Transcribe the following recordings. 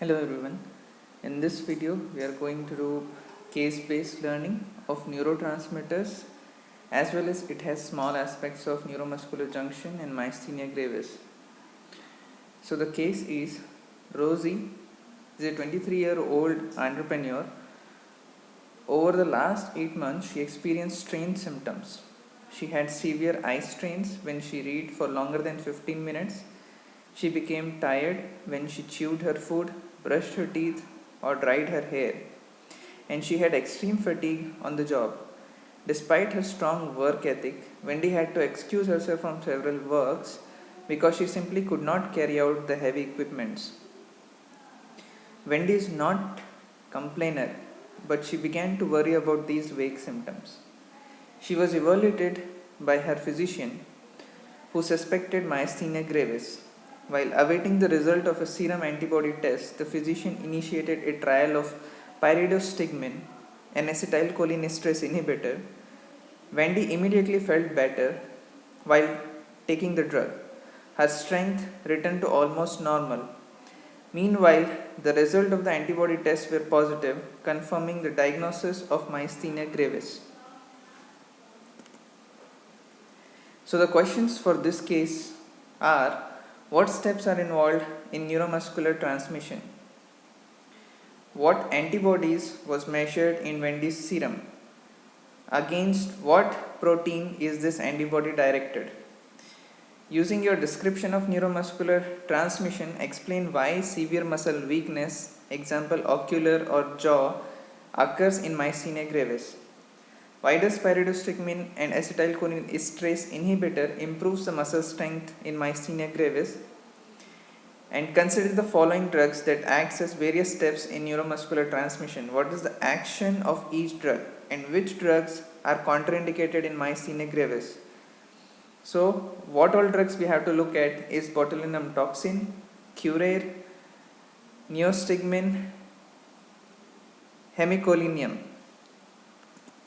Hello everyone. In this video we are going to do case-based learning of neurotransmitters, as well as it has small aspects of neuromuscular junction and myasthenia gravis. So the case is Rosie is a 23-year-old entrepreneur. Over the last 8 months she experienced strange symptoms. She had severe eye strains when she read for longer than 15 minutes. She became tired when she chewed her food, brushed her teeth, or dried her hair, and she had extreme fatigue on the job. Despite her strong work ethic, Wendy had to excuse herself from several works because she simply could not carry out the heavy equipments. Wendy is not complainer, but she began to worry about these vague symptoms. She was evaluated by her physician, who suspected myasthenia gravis. While awaiting the result of a serum antibody test, the physician initiated a trial of pyridostigmine, an acetylcholinesterase inhibitor. Wendy immediately felt better while taking the drug. Her strength returned to almost normal. Meanwhile, the result of the antibody tests were positive, confirming the diagnosis of myasthenia gravis. So the questions for this case are: what steps are involved in neuromuscular transmission? What antibodies was measured in Wendy's serum? Against what protein is this antibody directed? Using your description of neuromuscular transmission, explain why severe muscle weakness, example ocular or jaw, occurs in myasthenia gravis. Why does pyridostigmine and acetylcholinesterase inhibitor improves the muscle strength in myasthenia gravis? And consider the following drugs that acts as various steps in neuromuscular transmission. What is the action of each drug, and which drugs are contraindicated in myasthenia gravis? So what all drugs we have to look at is botulinum toxin, curare, neostigmine, hemicolinum.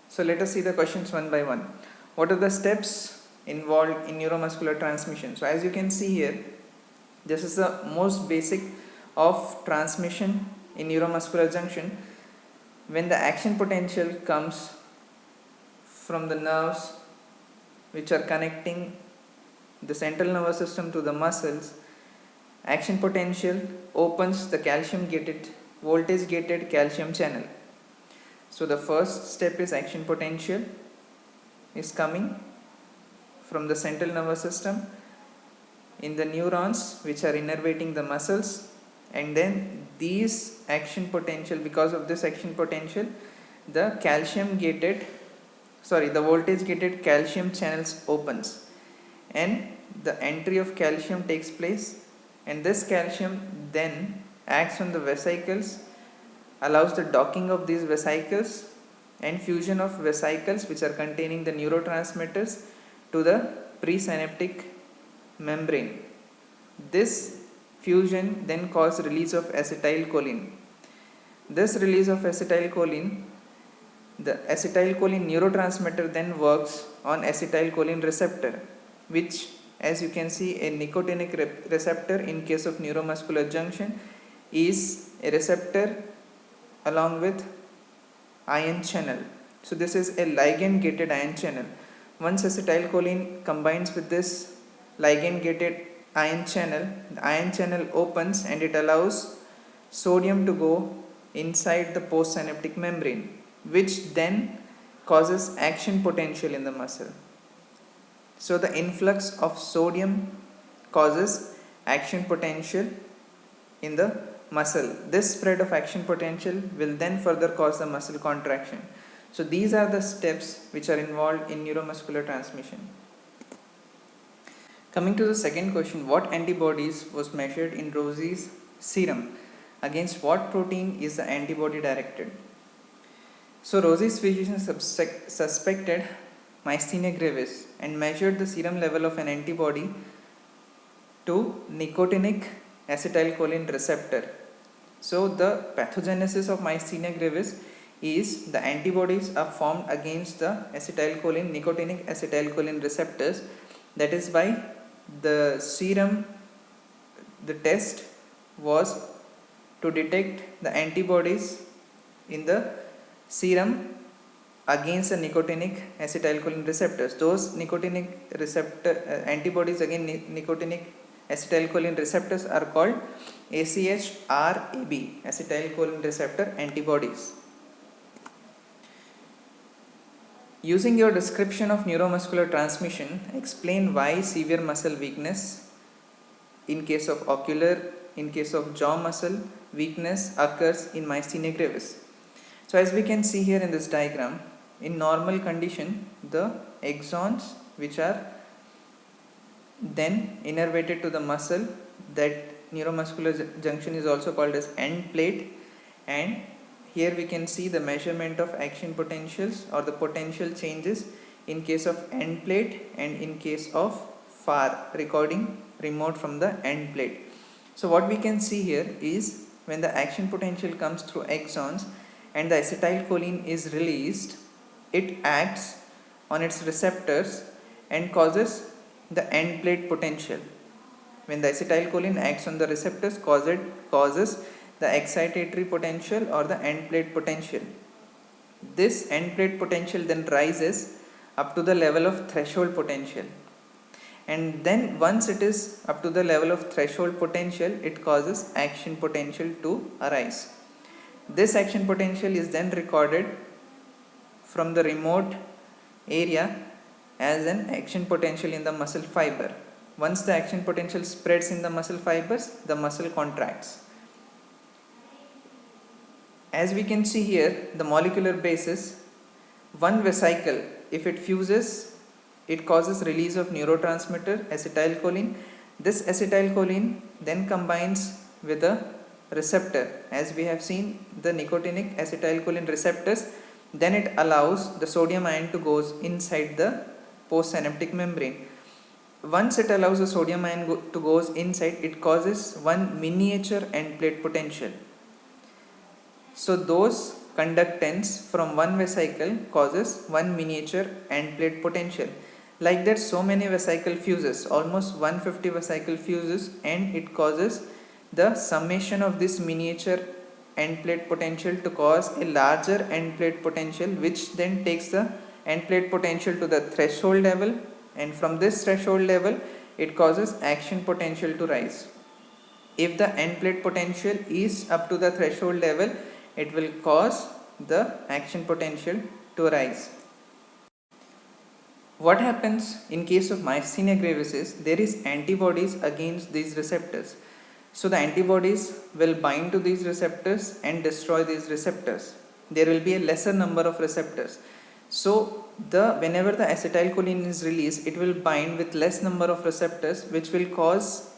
So let us see the questions one by one. What are the steps involved in neuromuscular transmission? So as you can see here, this is the most basic of transmission in neuromuscular junction. When the action potential comes from the nerves which are connecting the central nervous system to the muscles, action potential opens the calcium gated, voltage gated calcium channel. So the first step is action potential is coming from the central nervous system in the neurons which are innervating the muscles, and then these action potential, because of this action potential, the voltage gated calcium channels opens, and the entry of calcium takes place, and this calcium then acts on the vesicles, allows the docking of these vesicles and fusion of vesicles which are containing the neurotransmitters to the presynaptic membrane. This fusion then causes release of acetylcholine. This release of acetylcholine, the acetylcholine neurotransmitter then works on acetylcholine receptor, which, as you can see, a nicotinic receptor in case of neuromuscular junction is a receptor along with ion channel. So this is a ligand gated ion channel. Once acetylcholine combines with this ligand gated ion channel, the ion channel opens and it allows sodium to go inside the postsynaptic membrane, which then causes action potential in the muscle. So the influx of sodium causes action potential in the muscle. This spread of action potential will then further cause the muscle contraction. So these are the steps which are involved in neuromuscular transmission. Coming to the second question, what antibodies was measured in Rosie's serum? Against what protein is the antibody directed? So Rosie's physician suspected myasthenia gravis and measured the serum level of an antibody to nicotinic acetylcholine receptor. So the pathogenesis of myasthenia gravis is the antibodies are formed against the nicotinic acetylcholine receptors. That is why the serum, the test was to detect the antibodies in the serum against the nicotinic acetylcholine receptors. Those nicotinic antibodies against nicotinic acetylcholine receptors are called AChR-AB, acetylcholine receptor antibodies. Using your description of neuromuscular transmission, explain why severe muscle weakness in case of jaw muscle weakness occurs in myasthenia gravis. So as we can see here in this diagram, in normal condition, the axons which are then innervated to the muscle, that neuromuscular junction is also called as end plate, and here we can see the measurement of action potentials or the potential changes in case of end plate and in case of far recording remote from the end plate. So what we can see here is when the action potential comes through axons and the acetylcholine is released, it acts on its receptors and causes the end plate potential. When the acetylcholine acts on the receptors, causes the excitatory potential or the end plate potential. This end plate potential then rises up to the level of threshold potential, and then once it is up to the level of threshold potential, it causes action potential to arise. This action potential is then recorded from the remote area as an action potential in the muscle fiber. Once the action potential spreads in the muscle fibers, the muscle contracts. As we can see here, the molecular basis, one vesicle, if it fuses, it causes release of neurotransmitter acetylcholine. This acetylcholine then combines with a receptor, as we have seen the nicotinic acetylcholine receptors, then it allows the sodium ion to goes inside the postsynaptic membrane. Once it allows the sodium ion to goes inside, it causes one miniature end plate potential. So those conductance from one vesicle causes one miniature end plate potential. Like that, so many vesicle fuses, almost 150 vesicle fuses, and it causes the summation of this miniature end plate potential to cause a larger end plate potential, which then takes the end plate potential to the threshold level, and from this threshold level it causes action potential to rise. If the end plate potential is up to the threshold level, it will cause the action potential to rise. What happens in case of myasthenia gravis is there is antibodies against these receptors. So the antibodies will bind to these receptors and destroy these receptors. There will be a lesser number of receptors. So whenever the acetylcholine is released, it will bind with less number of receptors, which will cause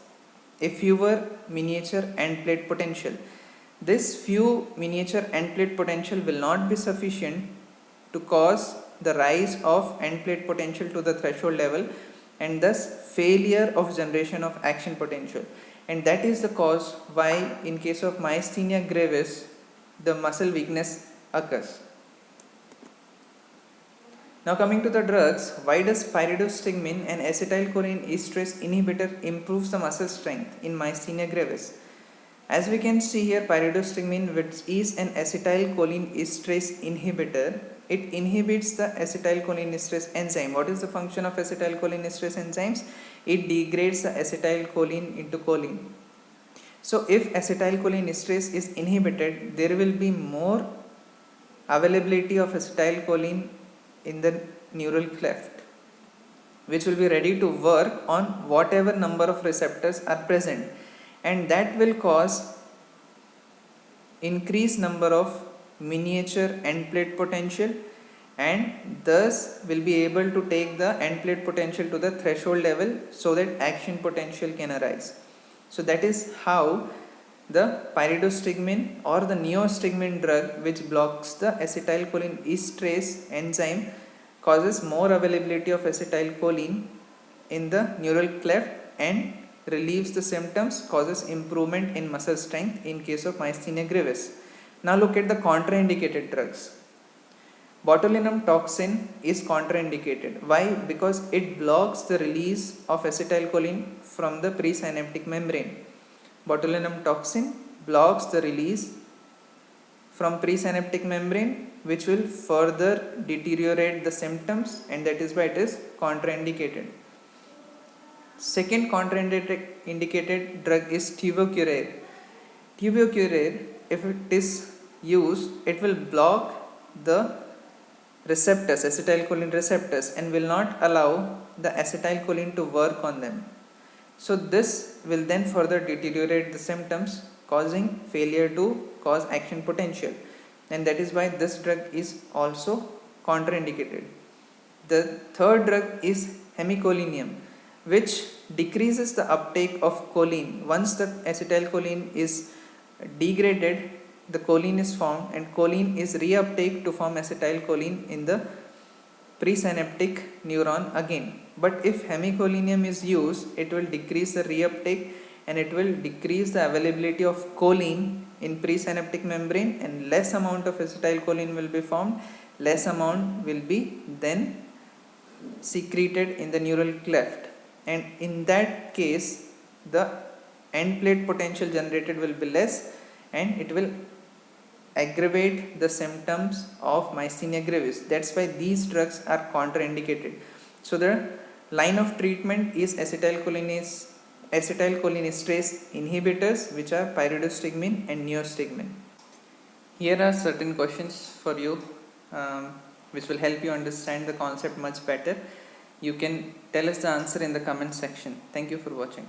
a fewer miniature end plate potential. This few miniature end plate potential will not be sufficient to cause the rise of end plate potential to the threshold level, and thus failure of generation of action potential. And that is the cause why in case of myasthenia gravis the muscle weakness occurs. Now coming to the drugs, why does pyridostigmine and acetylcholine esterase inhibitor improves the muscle strength in myasthenia gravis? As we can see here, pyridostigmine, which is an acetylcholine esterase inhibitor, it inhibits the acetylcholine esterase enzyme. What is the function of acetylcholine esterase enzymes? It degrades the acetylcholine into choline. So if acetylcholine esterase is inhibited, there will be more availability of acetylcholine in the neural cleft, which will be ready to work on whatever number of receptors are present, and that will cause increased number of miniature end plate potential, and thus will be able to take the end plate potential to the threshold level so that action potential can arise. So that is how the pyridostigmine or the neostigmine drug, which blocks the acetylcholine esterase enzyme, causes more availability of acetylcholine in the neural cleft and relieves the symptoms, causes improvement in muscle strength in case of myasthenia gravis. Now look at the contraindicated drugs. Botulinum toxin is contraindicated. Why? Because it blocks the release of acetylcholine from the presynaptic membrane. Botulinum toxin blocks the release from presynaptic membrane, which will further deteriorate the symptoms, and that is why it is contraindicated. Second contraindicated drug is tuvocurare. Tuvocurare, if it is used, it will block the receptors, acetylcholine receptors, and will not allow the acetylcholine to work on them. So this will then further deteriorate the symptoms, causing failure to cause action potential, and that is why this drug is also contraindicated. The third drug is hemicolinium, which decreases the uptake of choline. Once the acetylcholine is degraded, the choline is formed, and choline is reuptake to form acetylcholine in the presynaptic neuron again. But if hemicolinium is used, it will decrease the reuptake and it will decrease the availability of choline in presynaptic membrane, and less amount of acetylcholine will be formed, less amount will be then secreted in the neural cleft, and in that case the end plate potential generated will be less, and it will aggravate the symptoms of myasthenia gravis. That's why these drugs are contraindicated. So the line of treatment is acetylcholinesterase inhibitors, which are pyridostigmine and neostigmine. Here are certain questions for you, which will help you understand the concept much better. You can tell us the answer in the comment section. Thank you for watching.